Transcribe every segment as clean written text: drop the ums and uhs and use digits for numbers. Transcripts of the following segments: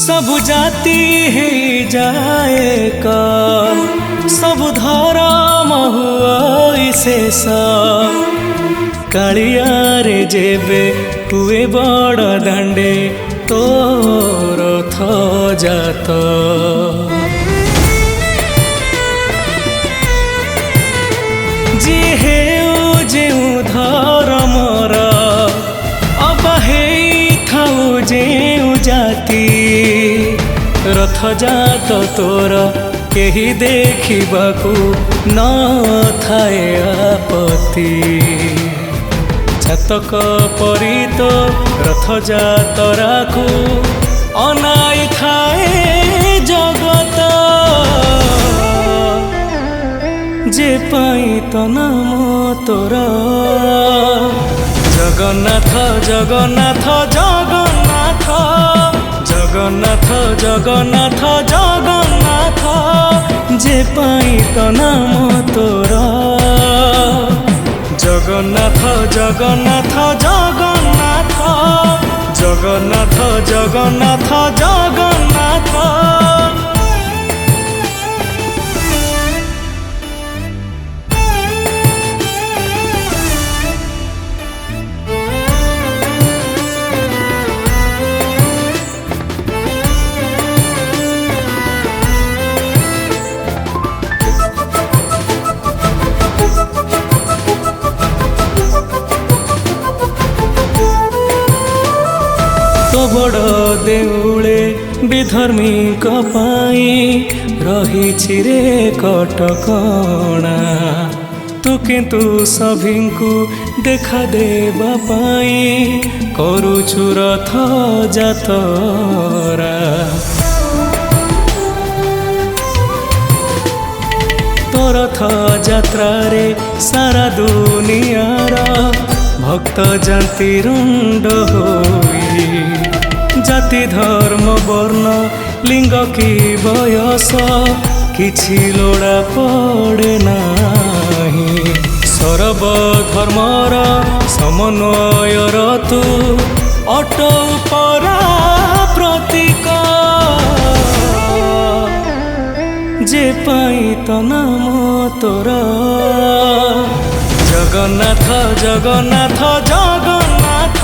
सब जाति है जाए का सब धर्म हुआ शेष कालियारे जेबे हुए बड़ दांडे तोर रथ जात जी हेउ जेउ धर्मर अबाहे थाउ जेउ जाति रथ जात तोर केही देखिबाकू न थाए आपत्ति छातक परी तो रथ जातराकू अनाई थाए जगत जे पाई तो नाम तोर जगन्नाथ जगन्नाथ जगन्नाथ जगन्नाथ जगन्नाथ जगन्नाथ जे पाई तो नाम तोर जगन्नाथ जगन्नाथ जगन्नाथ जगन्नाथ जगन्नाथ जगन्नाथ तो बड़ देउले विधर्मी पाई रही रे कटकणा तू किंतु सभिंकु देखा देवा पाई करुछु रथ जातरा तो रथ जात्रा रे सारा दुनियार भक्त जाति रुंड होई जाति धर्म वर्ण लिंग की बयस किछि लोड़ा पड़े नाही सर्व धर्मर समन्वयर तू अटो परा प्रतीक जे पाई तो नाम तोर जगन्नाथ जगन्नाथ जगन्नाथ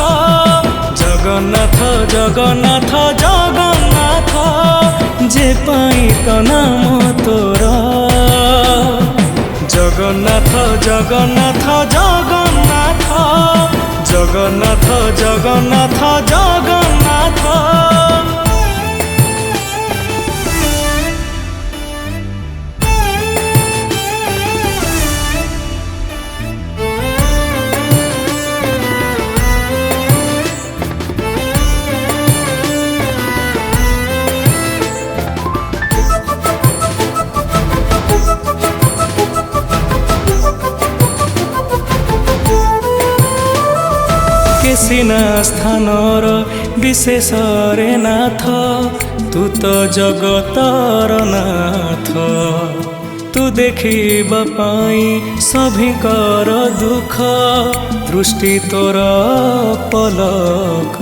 जगन्नाथ जगन्नाथ जगन्नाथ जे पाई तो नाम तोर जगन्नाथ जगन्नाथ जगन्नाथ जगन्नाथ जगन्नाथ जगन्नाथ केसिना स्थानर विशेष रे नाथ तू तो जगतर नाथ तू देखिबा पाई सभिकर दुख दृष्टि तोर पलक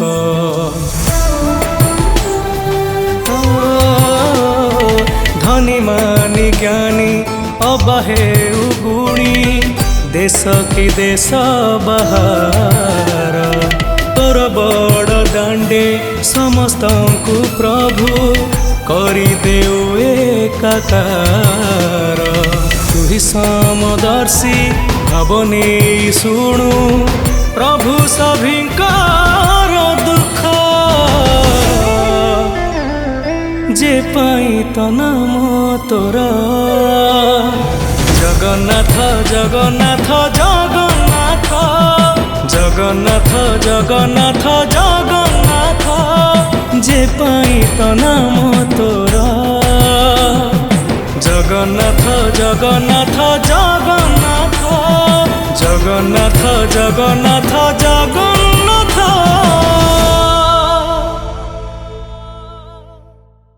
धनी मानी ज्ञानी अबाहे उगुणी देश की देश बाहर तोर बड़ दांडे समस्त प्रभु करी देउ एकाकार तू ही समदर्शी भावने शुणु प्रभु सभिंकार दुख जे पाई तो नाम तोर जगन्नाथ जगन्नाथ जगन्नाथ जगन्नाथ जगन्नाथ जगन्नाथ जे पाई तो नाम तोर जगन्नाथ जगन्नाथ जगन्नाथ जगन्नाथ जगन्नाथ जगन्नाथ